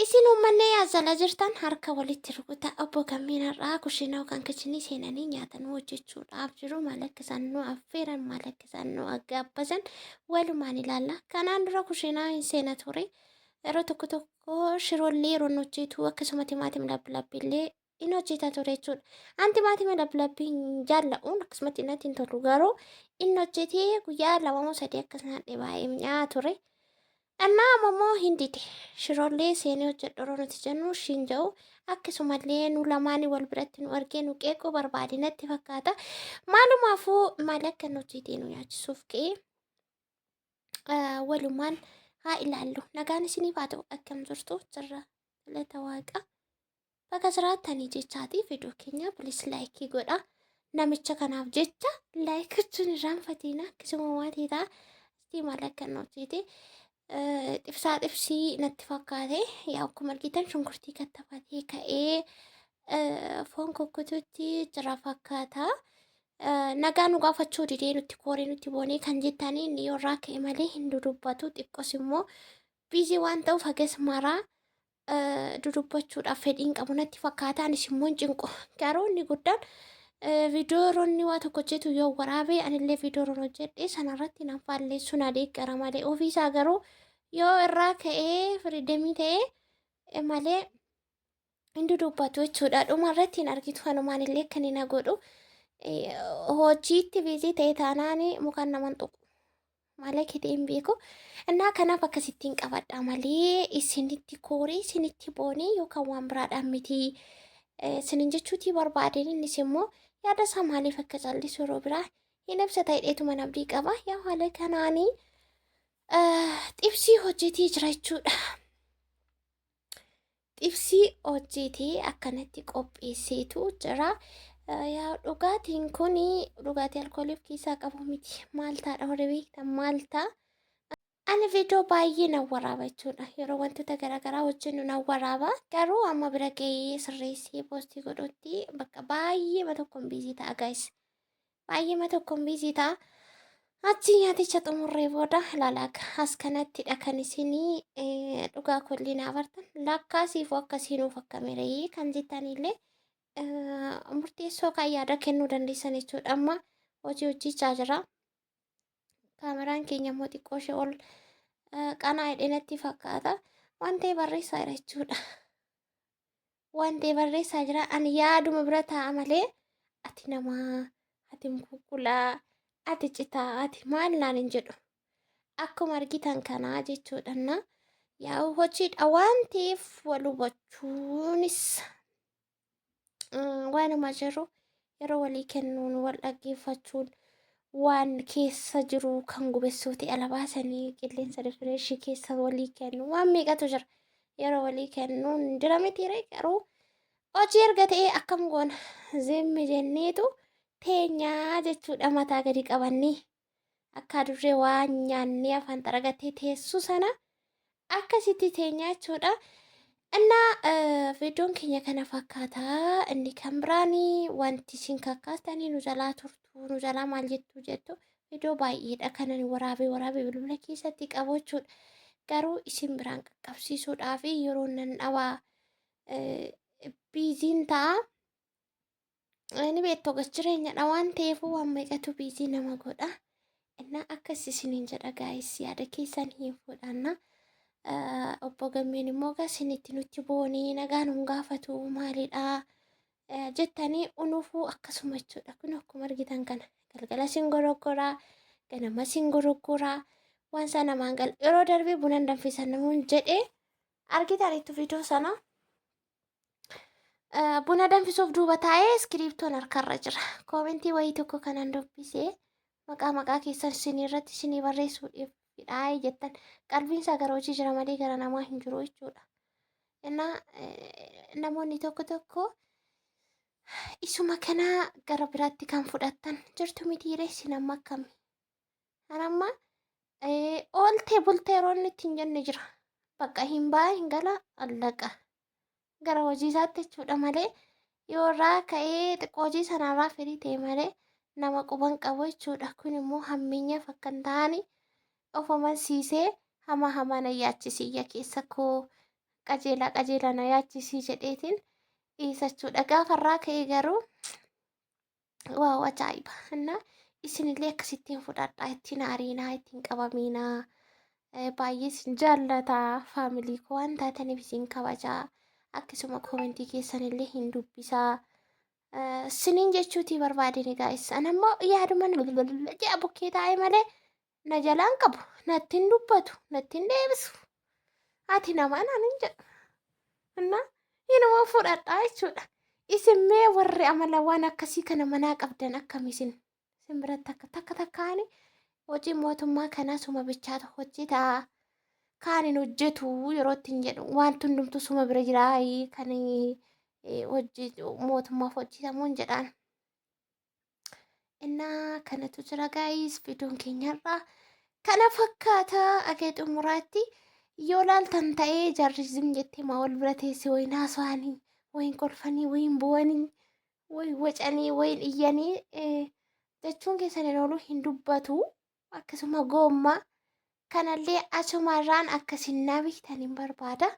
Isin uummanni yaasala jirtan harka walitti rukutaa obbo Gammiinarraa kushiinaa yookaan kichinii seenanii nyaatan hojjechuudhaaf jiru. Maal akka isaan nu affeeran, maal akka isaan nu aggabbasan walumaan ilaalla. Kanaan dura kushiinaa hin seena ture. Yeroo tokko tokko shiroollee yeroo inni hojjetu akkasuma timaatima labbilabbiillee inni hojjeta ture jechuudha. Ani timaatima labbilabbii hin jaalla'uun akkasumatti natti hin tolu garuu inni hojjetee guyyaa lama moo sadii akkasuma baay'ee mi'aa ture. Annaa ammoo hindide shiroollee seenee hojjedhoroo nuti jennu ishiin jedhu akkasumallee nu lamaanii wal biratti nu argee nu qeequu barbaade natti fakkaata. Maalumaafuu maal akka nu hojjetee nu nyaachisuuf ka'ee walumaan haa ilaallu. Nagaan isiniif haa ta'u akkam jirtu jirra galata waaqa. Bakka jiraatanii jechaatii viidiyoo keenya bilis laayikii godha. Namicha kanaaf jecha laayikachuun irraanfatiin akkasuma maatii ta'a. Istii maal akka nu hojjete. Xibsaa xibsii natti fakkaate yaa akkuma argitan shunkurtii kattafatee ka'ee foon kukkutuutti jira fakkaata. Nagaa nu gaafachuu didee nutti kooree nutti boonee kan jettanii inni yoorraa ka'e malee hin dudubbatu xiqqos immoo biizii waan ta'uuf hagas maraa dudubbachuudhaaf fedhiin qabu natti fakkaata. Anis immoo hin cinqu garuu inni guddaan viidiyoo yeroo inni waa tokko hojjetu yoo waraabee anillee viidiyoo yeroo hojjedhe sanarratti nan faalleessu na deeggara malee ofiisaa garuu yoo irraa ka'ee firiidemii ta'ee malee hin dudubbatu jechuudha. Dhumarratti hin argitu hanumaan illee kan hin godhu hojiitti biizii ta'e taanaan mukaan naman tuqu malee kitee hin beeku. Innaa kanaaf akkasittiin qabadha malee isinitti koorii isinitti boonee yookaan waan biraadhaan miti isinin jechuutii barbaadeen innis immoo yaada isaa maaliif akka callisu yeroo biraa hin ibsata hidheetuma nabdii qaba. Yaa haala kanaanii xibsii hojjetee jira jechuudha. Xibsii hojjetee akkanatti qopheesseetu jira. Yaa dhugaatiin kun dhugaatii alkoolii of keessaa qabu miti. Maal ta'a warri beektan maal ta'a? Ani viidiyoo baay'ee nan waraaba jechuudha. Yeroo wantoota garaagaraa hojjennu nan waraaba. Garuu amma bira gahee sirreessee poostii godhutti bakka baay'eema tokkoon biizii ta'a gaayis. Baay'eema tokkoon biizii ta'a. Achi nyaaticha xumurree booda laalaaka as kanattidha kan isinii dhugaa kollee na abartan. Lakkaasiif akkasiinuuf akka miree kan jettanillee murteessoo kan yaada kennuu dandeessan jechuudha. Amma hojjechaa jira. Kaameraan keenya immoo xiqqoo ishee ol qanaa hidhee natti fakkaata. Waan ta'e barreessaa jira jechuudha. Waan ta'e barreessaa jira. Ani yaaduma bira taa'a malee ati namaa, ati mukkulaa, ati citaa, ati maal naan hin jedhu. Akkuma argitan kanaa jechuudha. Yaa hojiidha waan ta'eef wal hubachuunis waanuma jiru yeroo walii kennuun wal dhaggeeffachuun waan keessa jiru kan gubessuuti ala baasanii qilleensa rifireeshii keessa walii kennu waan meeqatu jira yeroo walii kennuun jira mitiire garuu hojii erga ta'ee akkam goona zimmi jenneetu teenyaa jechuudha. Mataa gadi qabannee akka adurree waan nyaannee afaan xaragatee teessu sana akkasitti teenyaa jechuudha. Innaa viidiyoon keenya kana fakkaataa inni kan biraanii wanti isin kakkaastanii nu jalaa turtu nu jalaa maal jettu viidiyoo baay'eedha kanan waraabee bilbila keessatti qabu jechuudha. Garuu isin biraan qaqqabsiisuudhaaf yeroo nan dhawaa biiziin ta'a. Inni beektu gas jireenyadha waan ta'eef waan meeqatu biizii nama godha. Innaa akkas isiniin jedha gaayis yaada keessan hin fudhanna. Obbo Gammeen immoo gasinitti nutti boonee nagaan hun gaafatu maalidha jettanii unuufuu akkasuma jechuudha. Kun akkuma argitan kana galgala sin goroggoraa ganama sin goroggoraa waan sana maangal yeroo darbee buna danfisan namuun jedhee argitanitti viidiyoo sana buna danfisuuf duuba taa'ee iskiriiptoon harkarra jira. Koomentii wayii tokko kanan dubbisee maqaa keessan isinirratti isinii barreessuudhaaf hidhaa jettan qalbiin isaa gara hojii jira malee gara namaa hin jiru jechuudha. Namoonni tokko isuma kanaa gara biraatti kan fudhattan jirtu mitiire isin amma akkami? Anamma ooltee bultee yeroo inni ittiin jenne jira. Bakka hin baa hin gala allaqa gara hojii isaatti jechuudha malee yoorraa ka'ee xiqqoo hojii sanarraa fedhii ta'e malee nama quban qabu jechuudha. Kun immoo hammeenyaaf akka hin taane of amansiisee hama na yaachisiyya keessa koo qajeela na yaachisii jedheetiin dhiisachuudha. Gaafarraa ka'ee garuu waaw ajaa'iba! Innaa isinillee akkasittiin fudhadhaa, ittiin aariinaa, ittiin qabamiinaa. Baay'ee isin jaallataa faamilii koo waan taataniif isin kabajaa. Akkasuma koomentii keessanillee hin dubbisaa. Siniin jechuutii barbaadeni gaa'is. Ana immoo yaaduma jea bukkee taa'e malee na jalaan qabu. Natti hin dubbatu, natti hin deebisu. Ati namaa naan hin jedhu. Innaa inuma fudhadhaa jechuudha. Isin mee warri amala waan akkasii kana manaa qabdan akkamisin? Isin biratti takka takkaani hojii mootummaa kanaa suma bichaatu hojjetaa. Kaanin hojjetu yeroo ittiin jedhu wanti hundumtuu suma bira jiraa kan hojii mootummaaf hojjetamuun jedhaan. Innaa kanatu jira gaayis viidiyoon keenyarraa kana fakkaata. Agee xumuraatti yoo laaltan ta'ee jaarrizim jettee maa wal bira teessee wayin haasawanii, wayin kolfanii, wayin bu'anii, wayin wacanii, wayin iyyanii jechuun keessaniin ooluu hin dubbatu. Akkasuma goommaa kanallee asumarraan akkasiin nabiitaniin barbaada.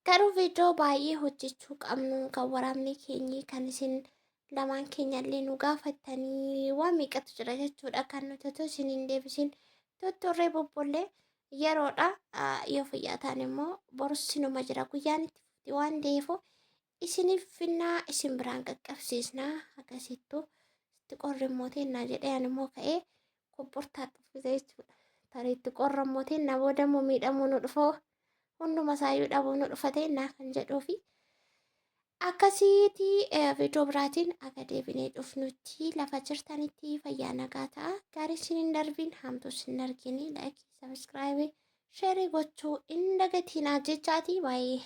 Garuu viidiyoo baay'ee hojjechuu qabnu kan waraabni keenyi kan isin lamaan keenyallee nu gaafattanii waan meeqatu jira jechuudha. Kan nuti otoo isiniin deebisin tutturree bobbollee yeroodha. Yoo fayyaa ta'an immoo borus sinuma jira guyyaan itti fufti waan ta'eef isiniif finnaa isin biraan qaqqabsiisnaa. Akkasittuu itti qorrimmootennaa jedhee ani immoo ka'ee kopportaa dhuffise jechuudha. Tarii itti qorrammootennaa booda immoo miidhamuu nu dhufoo hunduma isaayyuu dhabuu nu dhufatennaa kan jedhuufi akkasiiti. Viidiyoo biraatiin akka deebinee dhufnutti lafa jirtanitti fayyaa nagaa ta'a. Gaarii isin hin darbiin hamtuu isin hin argini laayikii, sabiskiraaybii, sheerii gochuu hin dagatinaa jechaati baay'ee.